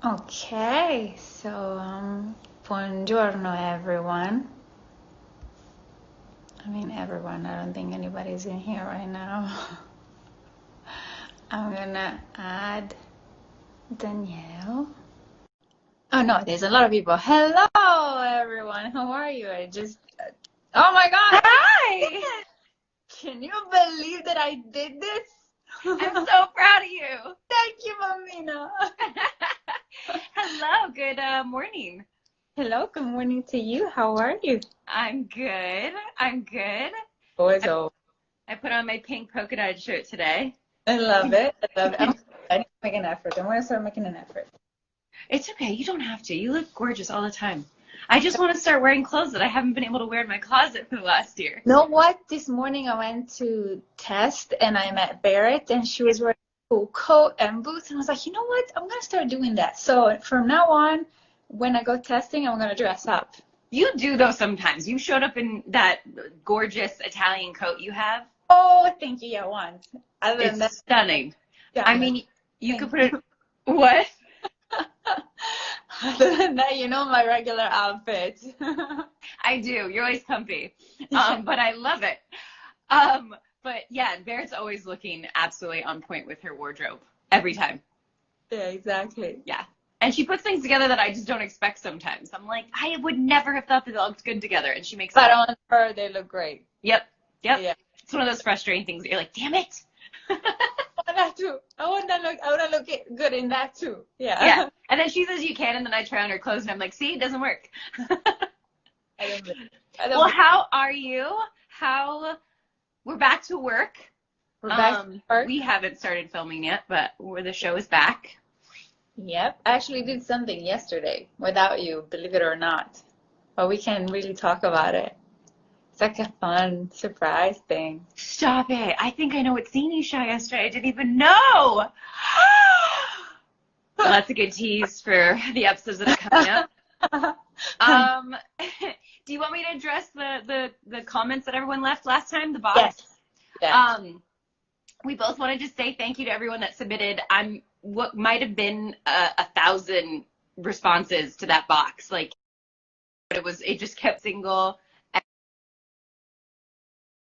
Okay, so buongiorno everyone. I mean everyone, I don't think anybody's in here right now. I'm gonna add Danielle. Oh no, there's a lot of people. Hello everyone, how are you? Oh my God! Hi! Can you believe that I did this? I'm so proud of you. Thank you, Mamina. Hello, good morning. Hello, good morning to you. How are you? I'm good. I'm good. Always old. I put on my pink polka dot shirt today. I love it. I love it. I need to make an effort. I'm gonna start making an effort. It's okay. You don't have to. You look gorgeous all the time. I just want to start wearing clothes that I haven't been able to wear in my closet for the last year. You know what? This morning I went to test and I met Barrett and she was wearing a cool coat and boots and I was like, you know what? I'm gonna start doing that. So from now on, when I go testing, I'm gonna dress up. You do, though, sometimes. You showed up in that gorgeous Italian coat you have. Oh, thank you. Yeah, once. Other than It's that, stunning. yeah, I mean, you could put it... What? other than that, you know my regular outfit. I do. You're always comfy. But I love it. But yeah, Barrett's always looking absolutely on point with her wardrobe every time. Yeah, exactly. Yeah. And she puts things together that I just don't expect sometimes. I'm like, I would never have thought that they looked good together. And she makes But it. on her, they look great. Yep. Yep. Yeah. It's one of those frustrating things that you're like, damn it. That too. I want to look good in that too. Yeah. Yeah. And then she says you can, and then I try on her clothes, and I'm like, see, it doesn't work. I Well, don't how are you? We're back to work. We're back to work. We haven't started filming yet, but the show is back. Yep. I actually did something yesterday without you, believe it or not. But we can really talk about it. It's like a fun surprise thing. Stop it. I think I know what scene you shot yesterday. I didn't even know. Well, that's a good tease for the episodes that are coming up. Do you want me to address the comments that everyone left last time, the box? Yes. Yes. We both wanted to say thank you to everyone that submitted. What might have been 1,000 responses to that box. Like, but it just kept single.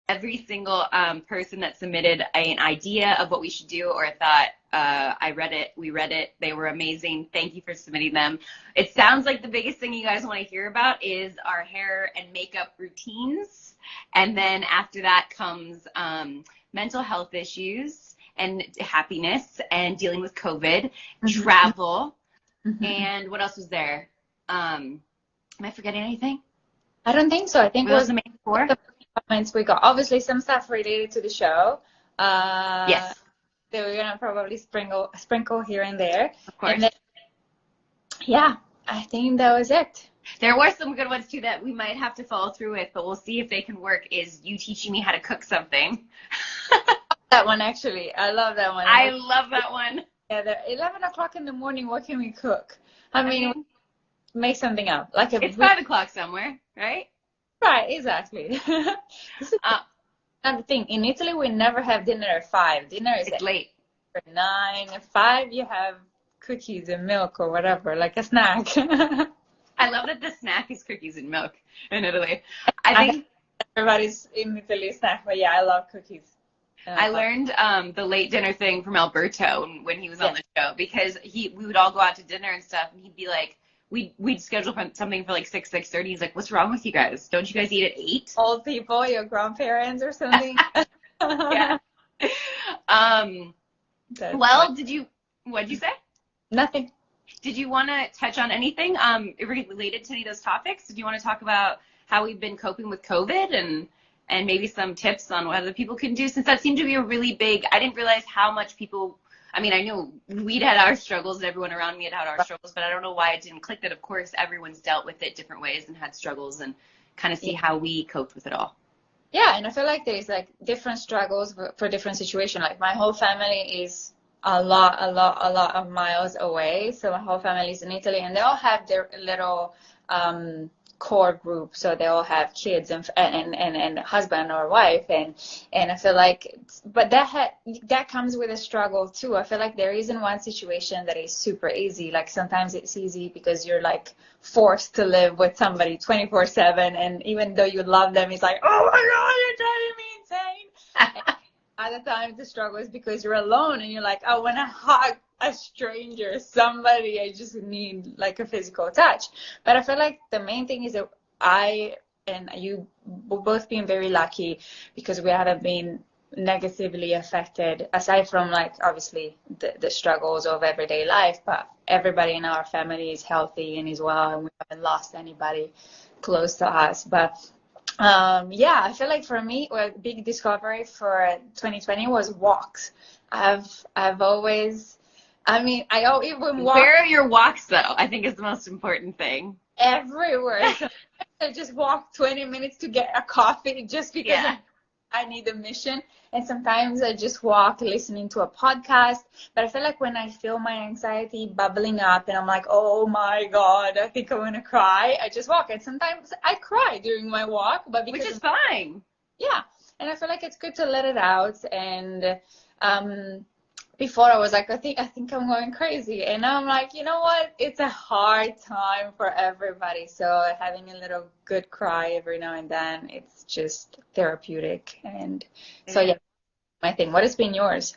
Every single person that submitted an idea of what we should do or a thought, I read it, we read it, they were amazing. Thank you for submitting them. It sounds like the biggest thing you guys want to hear about is our hair and makeup routines. And then after that comes mental health issues and happiness and dealing with COVID, travel, and what else was there? Am I forgetting anything? I don't think so. I think What was the main four? Comments we got. Obviously, some stuff related to the show. Yes. That we're gonna probably sprinkle here and there. Of course. And then, yeah, I think that was it. There were some good ones too that we might have to follow through with, but we'll see if they can work. Is you teaching me how to cook something? That one actually, I love that one. I love that one. Yeah, 11 o'clock in the morning. What can we cook? I mean, make something up. Like it's 5 o'clock somewhere, right? Right, exactly. This is another thing. In Italy, we never have dinner at 5. Dinner is It's late. At 9. At 5, you have cookies and milk or whatever, like a snack. I love that the snack is cookies and milk in Italy. I think everybody's in Italy snack, but yeah, I love cookies. I learned the late dinner thing from Alberto when he was on the show, because we would all go out to dinner and stuff, and he'd be like, we'd schedule something for like 6:30. He's like, what's wrong with you guys? Don't you guys eat at 8? Old people, your grandparents or something. Yeah. Well, funny. What'd you say? Nothing. Did you want to touch on anything related to any of those topics? Did you want to talk about how we've been coping with COVID and maybe some tips on what other people can do, since that seemed to be a really big, I didn't realize how much people, I mean, I knew we'd had our struggles and everyone around me had our struggles, but I don't know why it didn't click that, of course, everyone's dealt with it different ways and had struggles, and kind of see how we coped with it all. Yeah, and I feel like there's like different struggles for different situations. Like my whole family is a lot of miles away. So my whole family is in Italy, and they all have their little core group, so they all have kids and husband or wife, and I feel like, but that comes with a struggle too. I feel like there isn't one situation that is super easy. Like sometimes it's easy because you're like forced to live with somebody 24/7, and even though you love them, it's like, oh my God, you're driving me insane. Other times the struggle is because you're alone and you're like, I want to hug a stranger, somebody, I just need like a physical touch. But I feel like the main thing is that I and you both been very lucky because we haven't been negatively affected, aside from like obviously the struggles of everyday life, but everybody in our family is healthy and is well, and we haven't lost anybody close to us. But yeah, I feel like for me, a big discovery for 2020 was walks. I've always, I mean, even walk Where are your walks, though? I think is the most important thing. everywhere. Sometimes I just walk 20 minutes to get a coffee just because Yeah. I need a mission. And sometimes I just walk listening to a podcast. But I feel like when I feel my anxiety bubbling up and I'm like, oh my God, I think I'm going to cry, I just walk. And sometimes I cry during my walk, but because Which is fine. yeah. And I feel like it's good to let it out. And before I was like, I think I'm going crazy. And now I'm like, you know what? It's a hard time for everybody. So having a little good cry every now and then, it's just therapeutic. And so yeah, my thing. What has been yours?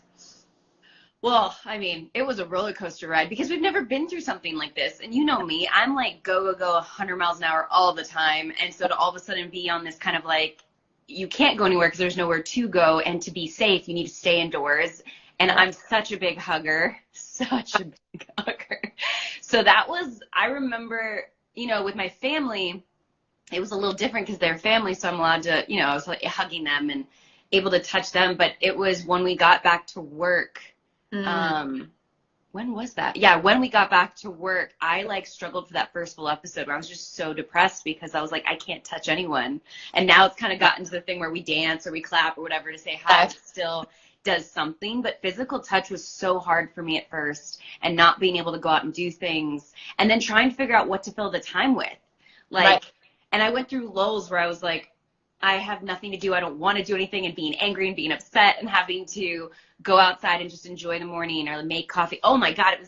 Well, I mean, it was a roller coaster ride because we've never been through something like this. And you know me, I'm like go, go, go 100 miles an hour all the time. And so to all of a sudden be on this kind of like, you can't go anywhere because there's nowhere to go. And to be safe, you need to stay indoors. And I'm such a big hugger, such a big hugger. So that was, I remember, you know, with my family, it was a little different because they're family. So I'm allowed to, you know, I was like hugging them and able to touch them. But it was when we got back to work. When was that? Yeah, when we got back to work, I like struggled for that first full episode where I was just so depressed because I was like, I can't touch anyone. And now it's kind of gotten to the thing where we dance or we clap or whatever to say hi. It still does something, but physical touch was so hard for me at first, and not being able to go out and do things and then trying to figure out what to fill the time with. Like, Right. And I went through lulls where I was like, I have nothing to do. I don't want to do anything, and being angry and being upset and having to go outside and just enjoy the morning or make coffee. Oh my God,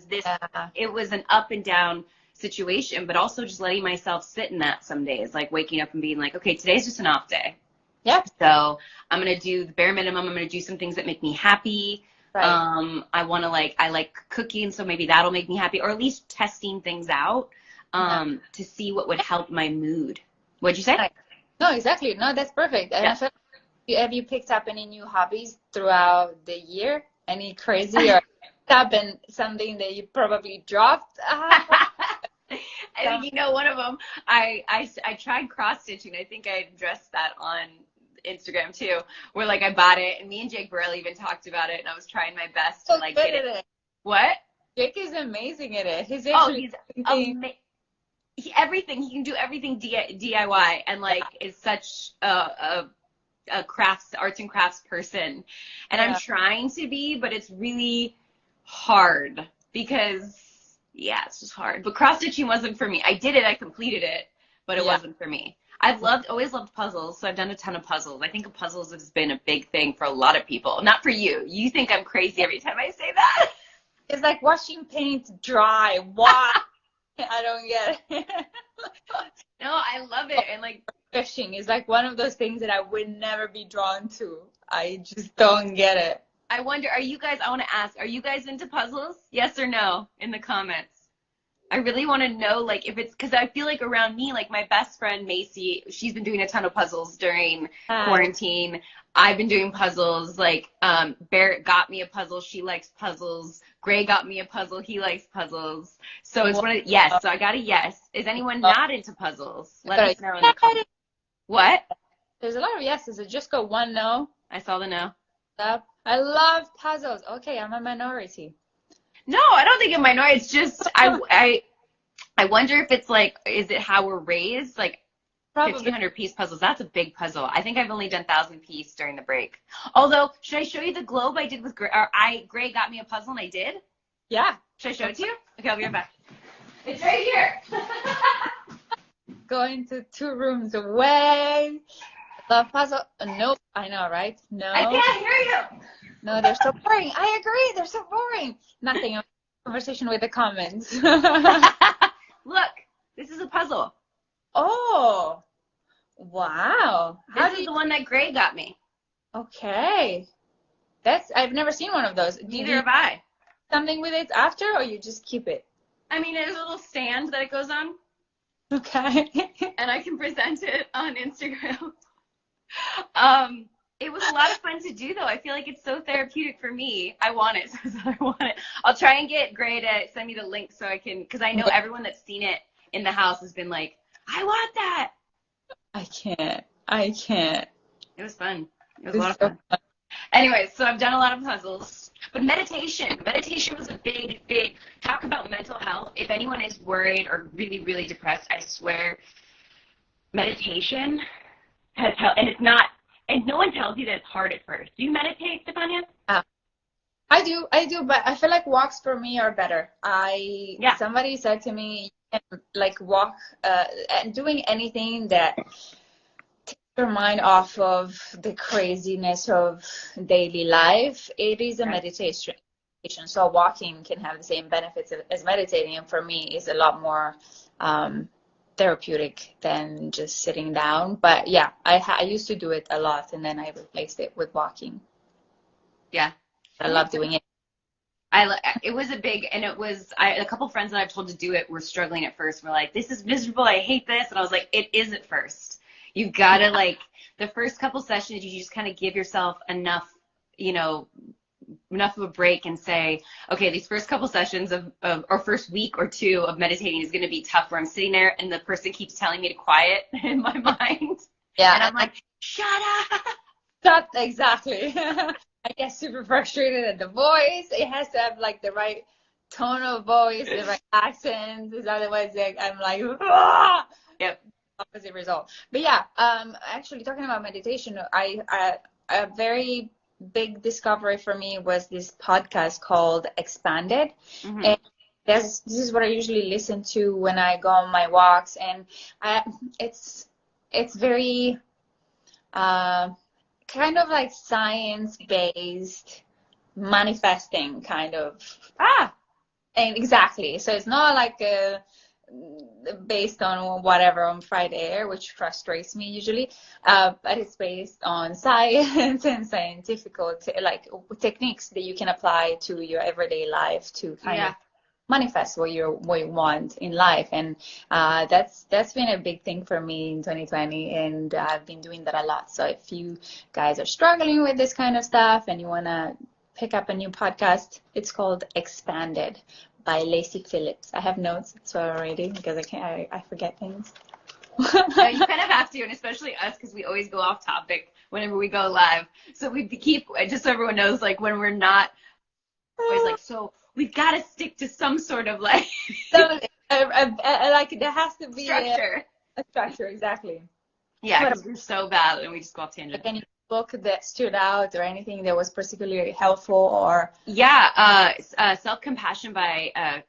it was an up and down situation, but also just letting myself sit in that some days, like waking up and being like, okay, today's just an off day. Yeah. So I'm going to do the bare minimum. I'm going to do some things that make me happy. Right. I like cooking, so maybe that'll make me happy, or at least testing things out to see what would help my mood. What'd you say? Right. No, exactly. No, that's perfect. And Yeah. I feel like, have you picked up any new hobbies throughout the year? Any crazy or happened something that you probably dropped? I think you know one of them. I tried cross stitching. I think I addressed that on Instagram too, where like I bought it, and me and Jake Burrell even talked about it, and I was trying my best to like get it. What? Jake is amazing at it. He's everything. He can do everything DIY, and like is such a arts and crafts person. And I'm trying to be, but it's really hard because it's just hard. But cross stitching wasn't for me. I did it, I completed it, but it wasn't for me. I've always loved puzzles, so I've done a ton of puzzles. I think puzzles has been a big thing for a lot of people. Not for you. You think I'm crazy every time I say that. It's like watching paint dry. Why? I don't get it. No, I love it. And like fishing is like one of those things that I would never be drawn to. I just don't get it. I wonder, I want to ask, are you guys into puzzles? Yes or no in the comments? I really want to know, like, if it's, because I feel like around me, like my best friend Macy, she's been doing a ton of puzzles during quarantine. I've been doing puzzles. Like, Barrett got me a puzzle. She likes puzzles. Gray got me a puzzle. He likes puzzles. So it's yes. So I got a yes. Is anyone not into puzzles? Let us know in the comments. What? There's a lot of yeses. It just got one no. I saw the no. I love puzzles. Okay, I'm a minority. No, I don't think a minority. It's just I wonder if it's like, is it how we're raised? Like 1,500 piece puzzles. That's a big puzzle. I think I've only done 1,000 piece during the break. Although, should I show you the globe I did with Gray? Gray got me a puzzle and I did. Yeah. Should I show it to you? Okay, I'll be right back. It's right here. going to 2 rooms away. Love puzzle. Nope. I know, right? I No. can't hear you. No, they're so boring. I agree. They're so boring. Nothing. Conversation with the comments. Look, this is a puzzle. Oh, wow. This is the one that Gray got me. Okay. I've never seen one of those. Neither have I. Something with it after, or you just keep it? I mean, there's a little stand that it goes on. Okay. And I can present it on Instagram. It was a lot of fun to do, though. I feel like it's so therapeutic for me. I want it. So I want it. I'll try and get Gray to send me the link so I can, because I know everyone that's seen it in the house has been like, I want that. I can't. It was fun. It was a lot of fun. Anyways, so I've done a lot of puzzles. But meditation was a big, talk about mental health. If anyone is worried or really, really depressed, I swear meditation has helped. And it's not, and no one tells you that it's hard at first. Do you meditate, Stefania? I do, but I feel like walks for me are better. Somebody said to me, like walk, and doing anything that takes your mind off of the craziness of daily life, it is a meditation. So walking can have the same benefits as meditating, and for me, is a lot more therapeutic than just sitting down. But yeah, I used to do it a lot, and then I replaced it with walking. Yeah, I love doing it. It was a couple friends that I've told to do it were struggling at first. We're like, this is miserable. I hate this. And I was like, it is at first. You gotta the first couple sessions, you just kind of give yourself enough of a break and say, okay, these first couple sessions or first week or two of meditating is going to be tough, where I'm sitting there and the person keeps telling me to quiet in my mind. Yeah. And I'm like, shut up. Exactly. I get super frustrated at the voice. It has to have like the right tone of voice, the right accent. Otherwise, I'm like, ah! Yep. Opposite result. But yeah, actually talking about meditation, a very big discovery for me was this podcast called Expanded. Mm-hmm. And this is what I usually listen to when I go on my walks, and it's very kind of like science-based manifesting kind of. And exactly. So it's not like based on whatever on Friday Air, which frustrates me usually, but it's based on science and scientific techniques that you can apply to your everyday life to kind of manifest what you want in life. And that's been a big thing for me in 2020, and I've been doing that a lot. So if you guys are struggling with this kind of stuff and you want to pick up a new podcast, it's called Expanded by Lacey Phillips. I have notes so already because I forget things. No, you kind of have to, and especially us, because we always go off topic whenever we go live. So we keep, just so everyone knows, like when we're not always like, so we've got to stick to some sort of like like there has to be structure. A structure, exactly. Yeah, because we're so bad and we just go off tangent. Any book that stood out or anything that was particularly helpful? Or Self-Compassion by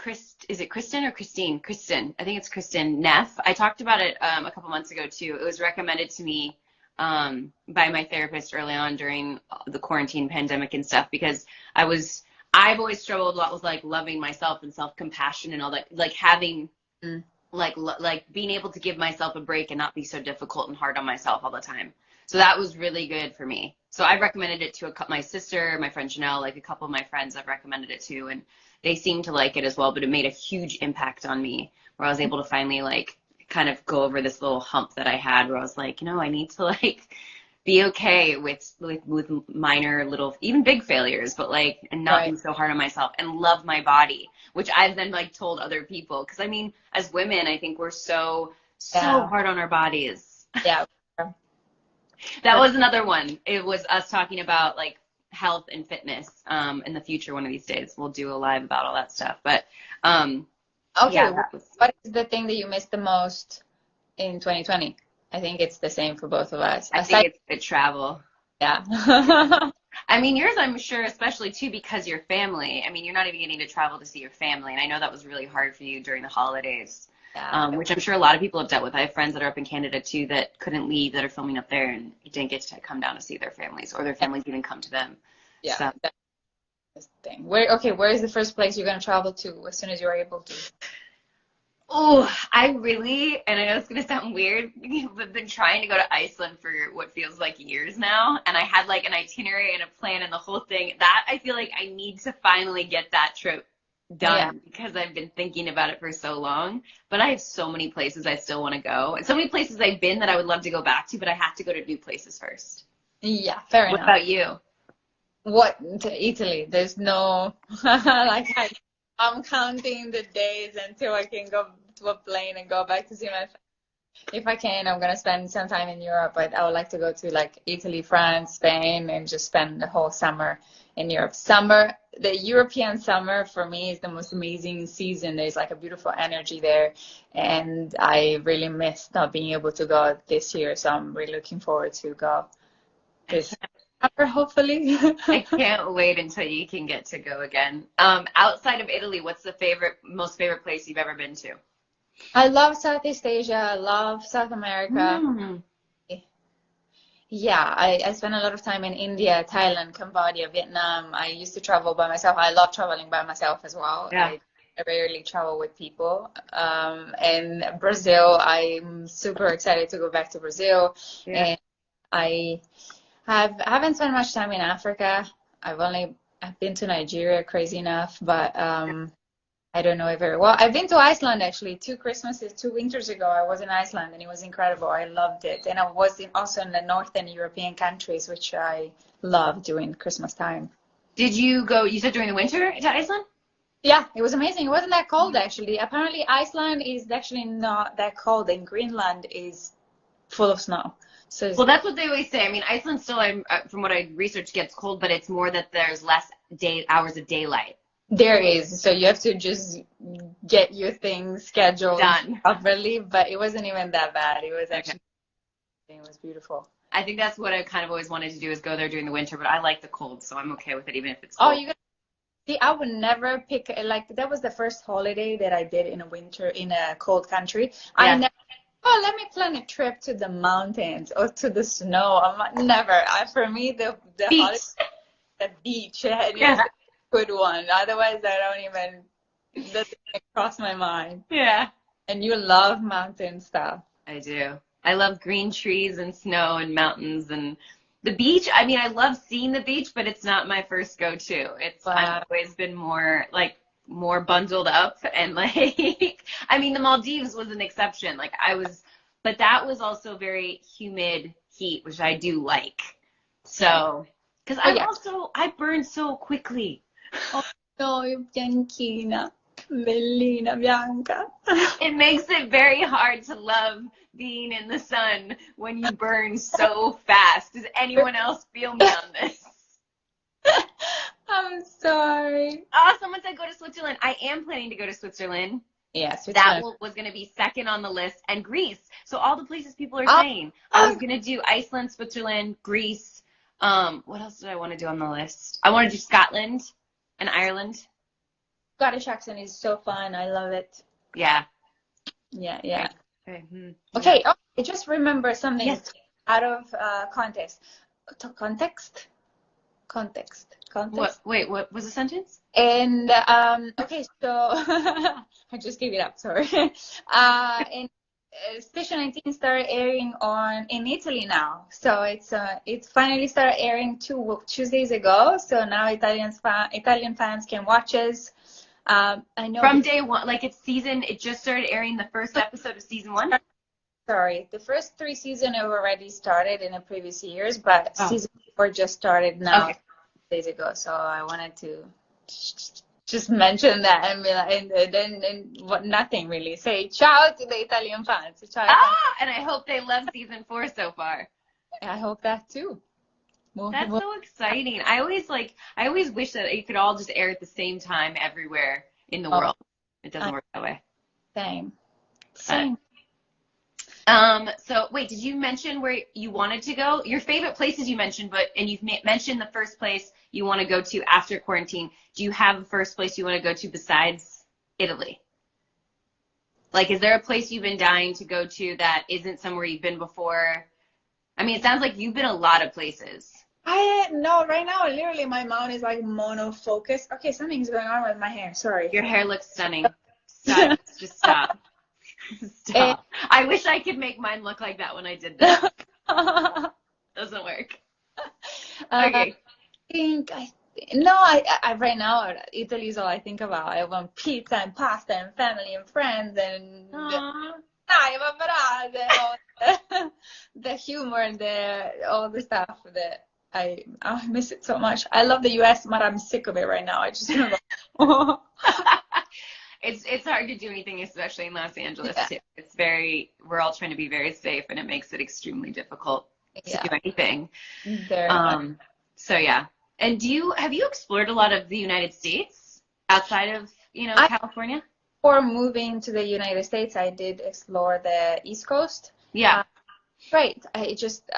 is it Kristen or Christine? Kristen. I think it's Kristen Neff. I talked about it a couple months ago too. It was recommended to me by my therapist early on during the quarantine pandemic and stuff, because I've always struggled a lot with like loving myself and self-compassion and all that, like having like being able to give myself a break and not be so difficult and hard on myself all the time. So that was really good for me. So I recommended it to my sister, my friend Janelle, like a couple of my friends I've recommended it to, and they seemed to like it as well, but it made a huge impact on me, where I was able to finally like kind of go over this little hump that I had, where I was like, I need to like be okay with minor little, even big failures, but like, and not be so hard on myself and love my body, which I've then like told other people. Cause I mean, as women, I think we're so hard on our bodies. Yeah. That was another one. It was us talking about like health and fitness. In the future, one of these days, we'll do a live about all that stuff. But okay, what is the thing that you missed the most in 2020? I think it's the same for both of us. I think it's the travel. Yeah. I mean, yours, I'm sure, especially too, because your family. I mean, you're not even getting to travel to see your family, and I know that was really hard for you during the holidays. Yeah. which I'm sure a lot of people have dealt with. I have friends that are up in Canada too that couldn't leave, that are filming up there and didn't get to come down to see their families, or their families didn't come to them. Yeah. So. That's the thing. Where is the first place you're gonna travel to as soon as you're able to? Oh, I really, and I know it's going to sound weird, I've been trying to go to Iceland for what feels like years now, and I had like an itinerary and a plan and the whole thing. That I feel like I need to finally get that trip Yeah. done because I've been thinking about it for so long. But I have so many places I still want to go, and so many places I've been that I would love to go back to, but I have to go to new places first. Yeah, fair What enough. about you? What to Italy? There's no I'm counting the days until I can go to a plane and go back to see my family. If I can, I'm gonna spend some time in Europe, but I would like to go to like Italy, France, Spain, and just spend the whole summer in Europe. The European summer for me is the most amazing season. There's like a beautiful energy there, and I really missed not being able to go this year. So I'm really looking forward to go this summer, hopefully. I can't wait until you can get to go again. Outside of Italy, what's the most favorite place you've ever been to? I love Southeast Asia. I love South America. Mm. Yeah, I spent a lot of time in India, Thailand, Cambodia, Vietnam. I used to travel by myself. I love traveling by myself as well. Yeah. I rarely travel with people. And Brazil, I'm super excited to go back to Brazil. Yeah. And I haven't spent much time in Africa. I've been to Nigeria, crazy enough, but I don't know it very well. I've been to Iceland actually 2 winters ago. I was in Iceland and it was incredible. I loved it. And I was also in the Northern European countries, which I love during Christmas time. Did you go, you said during the winter to Iceland? Yeah, it was amazing. It wasn't that cold actually. Apparently Iceland is actually not that cold and Greenland is full of snow. So Well, that's what they always say. I mean, Iceland still, from what I researched, gets cold, but it's more that there's less hours of daylight. there is. So you have to just get your things scheduled Done. properly, but it wasn't even that bad. It was actually, it was beautiful. I think that's what I kind of always wanted to do, is go there during the winter, but I like the cold, so I'm okay with it even if it's cold. Oh, see, I would never pick, like, that was the first holiday that I did in a cold country. I never, let me plan a trip to the mountains or to the snow. Never. For me, the Beach. holiday, the beach, yeah. Good one. Otherwise, I don't even, doesn't even cross my mind. Yeah. And you love mountain stuff. I do. I love green trees and snow and mountains and the beach. I mean, I love seeing the beach, but it's not my first go-to. I've always been more bundled up and like, I mean, the Maldives was an exception. But that was also very humid heat, which I do like. So, because I burn so quickly. Oh, no, bianchina, bellina, bianca. It makes it very hard to love being in the sun when you burn so fast. Does anyone else feel me on this? I'm sorry. Oh, someone said go to Switzerland. I am planning to go to Switzerland. Yeah, Switzerland. That was going to be second on the list, and Greece. So all the places people are saying. I was going to do Iceland, Switzerland, Greece. What else did I want to do on the list? I want to do Scotland and Ireland. Scottish accent is so fun. I love it. Yeah. Yeah. Okay. Okay. Oh, I just remember something. Yes. Out of context. Context. What? Wait, what was the sentence? And okay, so I just gave it up. Sorry. And Station 19 started airing in Italy now. So it's finally started airing 2 Tuesdays ago. So now Italian fans can watch us. I know from day one, like it just started airing the first episode of season 1. Sorry, the first 3 seasons have already started in the previous years, but season 4 just started now, days ago. So I wanted to just mention that and be like, and what? Nothing really. Say ciao to the Italian fans. Ciao. And I hope they love season 4 so far. I hope that too. That's so exciting. I always wish that it could all just air at the same time everywhere in the world. It doesn't work that way. Same. So wait, did you mention where you wanted to go? Your favorite places you mentioned, and you've mentioned the first place you want to go to after quarantine. Do you have a first place you want to go to besides Italy? Like, is there a place you've been dying to go to that isn't somewhere you've been before? I mean, it sounds like you've been a lot of places. I no, right now, literally, my mouth is like monofocus. Okay, something's going on with my hair. Sorry. Your hair looks stunning. Stop. Just stop. Eh, Stop. I wish I could make mine look like that when I did this. Doesn't work. I Okay. think no, I right now Italy is all I think about. I want pizza and pasta and family and friends and Aww. all the humor and all the stuff that I miss it so much. I love the US, but I'm sick of it right now. I just don't know. It's hard to do anything, especially in Los Angeles Yeah, too. We're all trying to be very safe, and it makes it extremely difficult to yeah, do anything. very much. So yeah. And have you explored a lot of the United States outside of, I California? Before moving to the United States, I did explore the East Coast. Yeah. Right. It just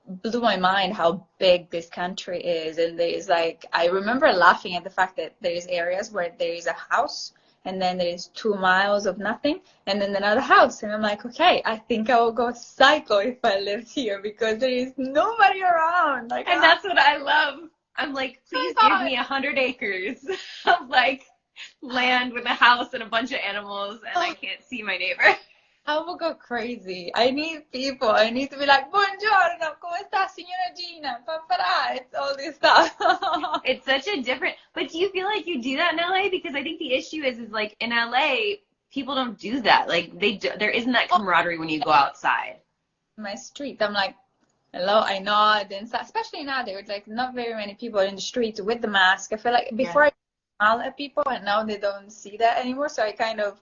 blew my mind how big this country is. And there's like, I remember laughing at the fact that there's areas where there is a house and then there's 2 miles of nothing and then another house. And I'm like, okay, I think I will go psycho if I lived here because there is nobody around. Like, And that's what I love. I'm like, oh please my give God. me 100 acres of like land with a house and a bunch of animals, and I can't see my neighbor. I will go crazy. I need people. I need to be like, buongiorno, come sta, signora Gina? Papà, it's all this stuff. It's such a different, but do you feel like you do that in LA? Because I think the issue is like in LA, people don't do that. Like there isn't that camaraderie when you go outside. My street, I'm like, hello, I nod and stuff. Especially now, there's like not very many people in the street with the mask. I feel like Yeah. before I smile at people, and now they don't see that anymore. So I kind of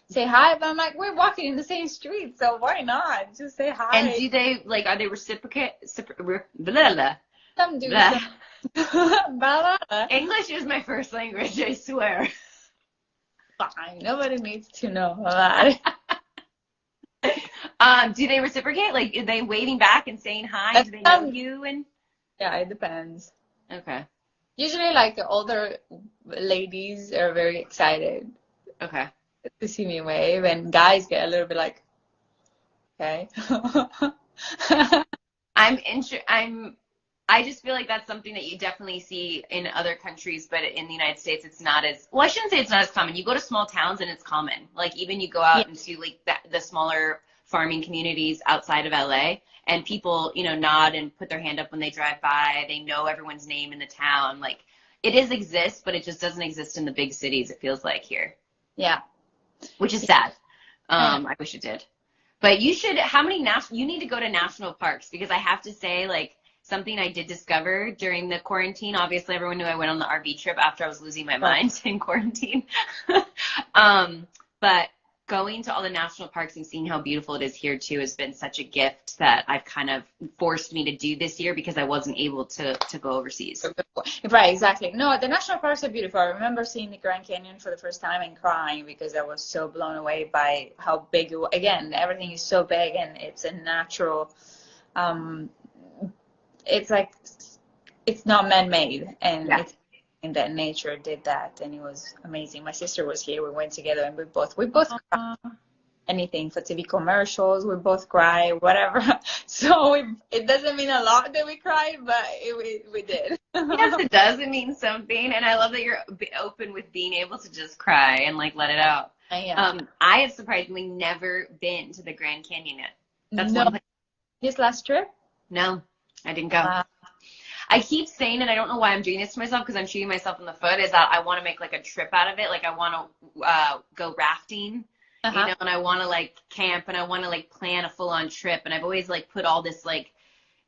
say hi, but I'm like, we're walking in the same street, so why not? Just say And hi. do they like, are they blah, blah, Some do blah. some. Blah, blah. English is my first language, I swear. Fine, nobody needs to know about it. Do they reciprocate? Like, are they waving back and saying hi? Do they know you? And Yeah, it depends. okay, Usually, like older ladies are very excited okay. to see me wave, and guys get a little bit like, okay. I just feel like that's something that you definitely see in other countries, but in the United States, it's not as, well, I shouldn't say it's not as common. You go to small towns and it's common. Like even you go out into like the smaller farming communities outside of LA and people, nod and put their hand up when they drive by. They know everyone's name in the town. Like it exists, but it just doesn't exist in the big cities. It feels like here. Yeah. Which is sad. I wish it did. But you should, you need to go to national parks because I have to say, like, something I did discover during the quarantine. Obviously, everyone knew I went on the RV trip after I was losing my mind in quarantine. But going to all the national parks and seeing how beautiful it is here, too, has been such a gift that I've kind of forced me to do this year because I wasn't able to go overseas. Right, exactly. No, the national parks are beautiful. I remember seeing the Grand Canyon for the first time and crying because I was so blown away by how big it was. Again, everything is so big and it's a natural, it's like, it's not man-made and it's in that nature did that and it was amazing. My sister was here. We went together and we both cried. Anything for TV commercials, we both cry, whatever. So it doesn't mean a lot that we cried, but we did. Yes, it does. It means something, and I love that you're open with being able to just cry and like let it out. I have surprisingly never been to the Grand Canyon yet. That's one place. His last trip? No, I didn't go. I keep saying, and I don't know why I'm doing this to myself because I'm shooting myself in the foot, is that I want to make like a trip out of it. Like I want to go rafting. And I want to like camp and I want to like plan a full-on trip. And I've always like put all this like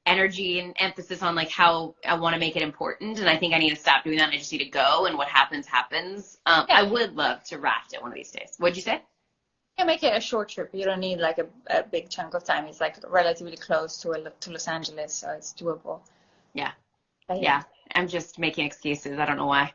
energy and emphasis on like how I want to make it important. And I think I need to stop doing that. And I just need to go and what happens, happens. I would love to raft it one of these days. What'd you say? Yeah, make it a short trip. You don't need like a big chunk of time. It's like relatively close to Los Angeles, so it's doable. Yeah. I'm just making excuses. I don't know why.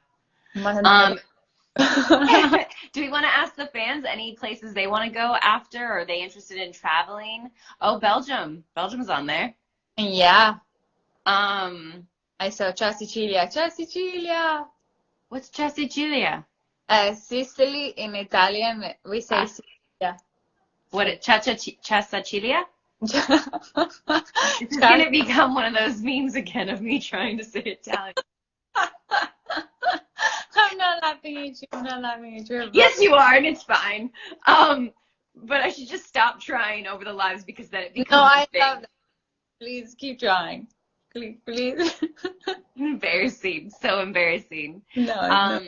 Do we want to ask the fans any places they want to go after? Or are they interested in traveling? Oh, Belgium. Belgium's on there. Yeah. I saw Ciao Sicilia. Ciao Sicilia. What's Ciao Sicilia? Sicily in Italian, we say Ah, Sicilia. what? Ciacilia? This is Chas- gonna become one of those memes again of me trying to say Italian. I'm not laughing at you. I'm not laughing at you. Yes, you are, and it's fine. But I should just stop trying over the lives because then it No, becomes a I love thing. that. Please keep trying. Please. Embarrassing, so embarrassing. No,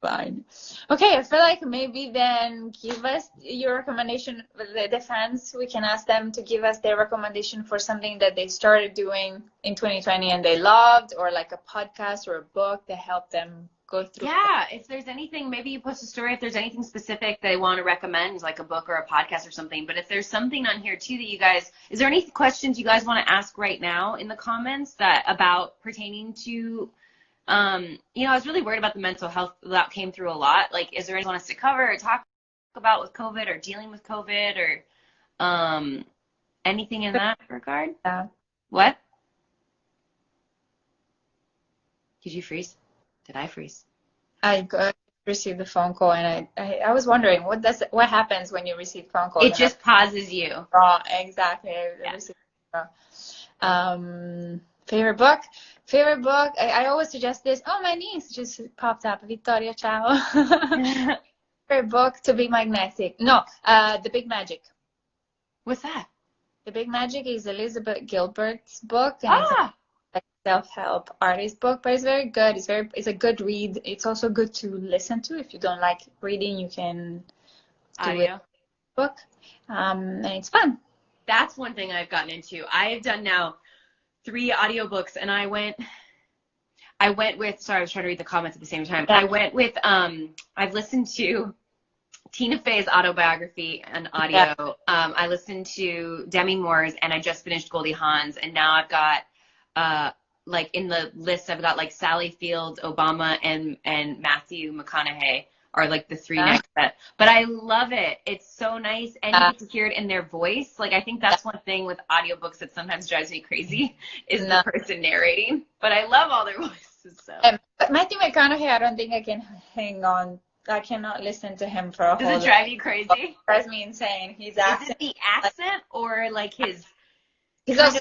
fine. Okay, I feel like maybe then give us your recommendation. The fans, we can ask them to give us their recommendation for something that they started doing in 2020 and they loved, or like a podcast or a book that helped them go through. Yeah, if there's anything, maybe you post a story if there's anything specific they want to recommend, like a book or a podcast or something. But if there's something on here too that you guys, is there any questions you guys want to ask right now in the comments that about pertaining to, I was really worried about the mental health that came through a lot. Like, is there anything you want us to cover or talk about with COVID or dealing with COVID or anything in that regard? Yeah. What? Did you freeze? Did I freeze? I received a phone call and I was wondering what happens when you receive phone calls. It just pauses you. Exactly. Yeah. Received, favorite book? Favorite book? I always suggest this. Oh, my niece just popped up. Vittoria, ciao. Favorite book, To Be Magnetic. No, The Big Magic. What's that? The Big Magic is Elizabeth Gilbert's book, and it's a self-help artist book, but it's very good. It's a good read. It's also good to listen to. If you don't like reading, you can do Audio. it book. And it's fun. That's one thing I've gotten into. I've done now 3 audiobooks, and I went with, sorry, I was trying to read the comments at the same time. Yeah. I went with, I've listened to Tina Fey's autobiography and audio. Yeah. I listened to Demi Moore's, and I just finished Goldie Hawn's, and now I've got, like in the list, I've got like Sally Fields, Obama, and Matthew McConaughey are like the 3 next set. But I love it. It's so nice, and you get to hear it in their voice. Like, I think that's one thing with audiobooks that sometimes drives me crazy is the person narrating. But I love all their voices. So. But Matthew McConaughey, I don't think I can hang on. I cannot listen to him for a whole day. Does it drive you crazy? It drives me insane. His accent. Is it the accent or like his also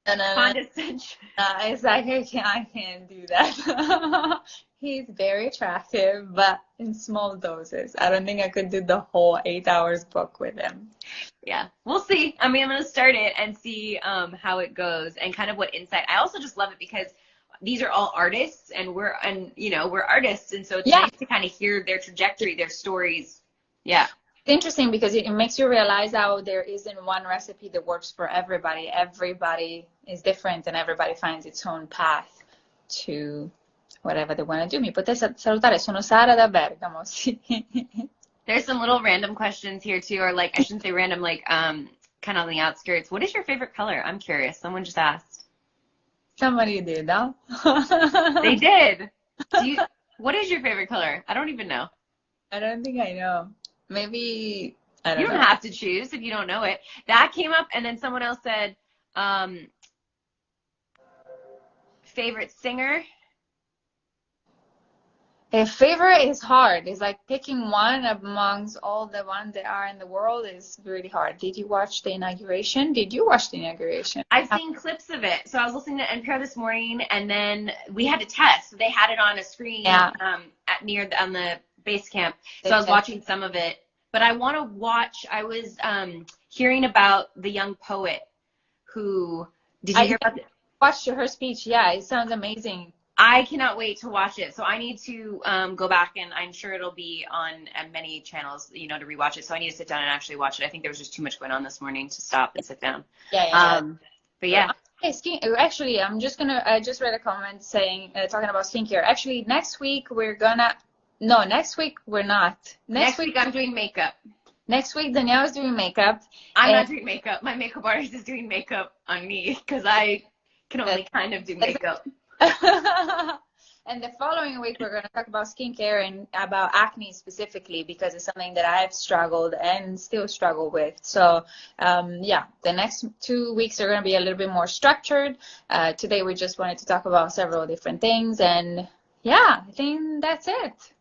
condescension? It's like I can't do that. He's very attractive, but in small doses. I don't think I could do the whole 8 hours book with him. Yeah, we'll see. I mean, I'm going to start it and see how it goes and kind of what insight. I also just love it because these are all artists, and we're artists, and so it's nice to kind of hear their trajectory, their stories. Yeah. It's interesting because it makes you realize how there isn't one recipe that works for everybody. Everybody is different, and everybody finds its own path to whatever they want to do. Mi potete salutare? Sono Sara da Bergamo. Sì. There's some little random questions here too, or like I shouldn't say random, like kind of on the outskirts. What is your favorite color? I'm curious. Someone just asked. Somebody did, huh? They did. What is your favorite color? I don't even know. I don't think I know. Maybe I don't know. You don't have to choose if you don't know it. That came up, and then someone else said, favorite singer. A favorite is hard. It's like picking one amongst all the ones that are in the world is really hard. Did you watch the inauguration? Did you watch the inauguration? I've seen clips of it. So I was listening to NPR this morning, and then we had to test. They had it on a screen on the base camp. So I was watching some of it. But I want to watch. I was hearing about the young poet who. Did you hear about it? Watched her speech. Yeah, it sounds amazing. I cannot wait to watch it. So I need to go back, and I'm sure it'll be on many channels, to rewatch it. So I need to sit down and actually watch it. I think there was just too much going on this morning to stop and sit down. Yeah. But yeah. Hey, actually, I just read a comment saying, talking about skincare. Actually, next week we're not. Next week Next week I'm doing makeup. Next week Danielle is doing makeup. I'm not doing makeup. My makeup artist is doing makeup on me because I can only kind of do makeup. And the following week we're going to talk about skincare and about acne specifically because it's something that I've struggled and still struggle with. So the next 2 weeks are going to be a little bit more structured. Today we just wanted to talk about several different things, and I think that's it.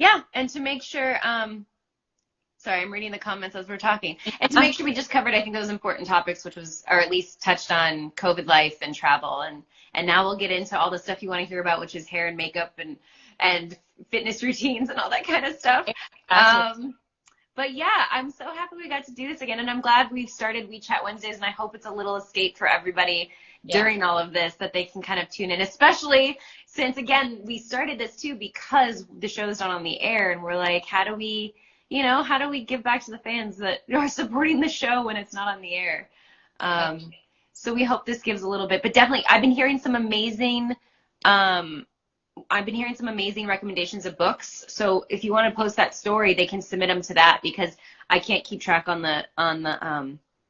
Yeah, and to make sure, sorry, I'm reading the comments as we're talking. And to make sure we just covered, I think, those important topics, which was, or at least touched on COVID life and travel. And now we'll get into all the stuff you want to hear about, which is hair and makeup and fitness routines and all that kind of stuff. But yeah, I'm so happy we got to do this again. And I'm glad we've started WeChat Wednesdays, and I hope it's a little escape for everybody during all of this, that they can kind of tune in, especially since, again, we started this too because the show is not on the air, and we're like, how do we give back to the fans that are supporting the show when it's not on the air? So we hope this gives a little bit, but definitely I've been hearing some amazing recommendations of books. So if you want to post that story, they can submit them to that, because I can't keep track on the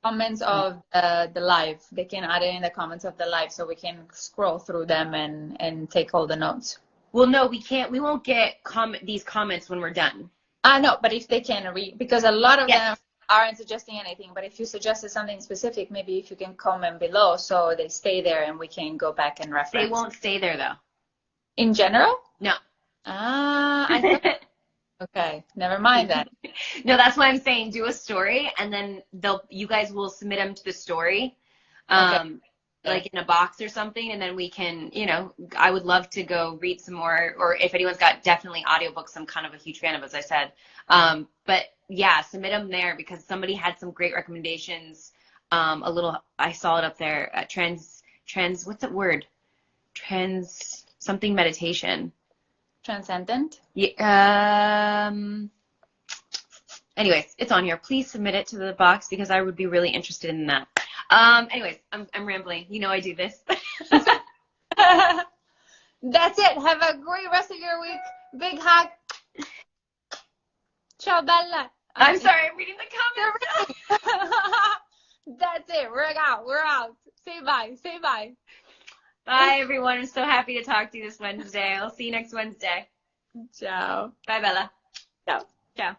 comments of the live. They can add it in the comments of the live, so we can scroll through them and take all the notes. Well, no, we can't. We won't get these comments when we're done. No, but if they can read, because a lot of them aren't suggesting anything, but if you suggested something specific, maybe if you can comment below so they stay there and we can go back and reference. They won't stay there, though. In general? No. Okay, never mind that. No, that's why I'm saying do a story, and then you guys will submit them to the story, like in a box or something, and then we can, I would love to go read some more, or if anyone's got definitely audiobooks, I'm kind of a huge fan of, as I said. But yeah, submit them there, because somebody had some great recommendations. I saw it up there. What's that word? Something meditation. Transcendent? Yeah. Anyways, it's on here. Please submit it to the box, because I would be really interested in that. Anyways, I'm rambling. I do this. That's it. Have a great rest of your week. Big hug. Ciao, Bella. I'm sorry. I'm reading the comments. That's it. We're out. We're out. Say bye. Say bye. Bye, everyone. I'm so happy to talk to you this Wednesday. I'll see you next Wednesday. Ciao. Bye, Bella. Ciao. Ciao.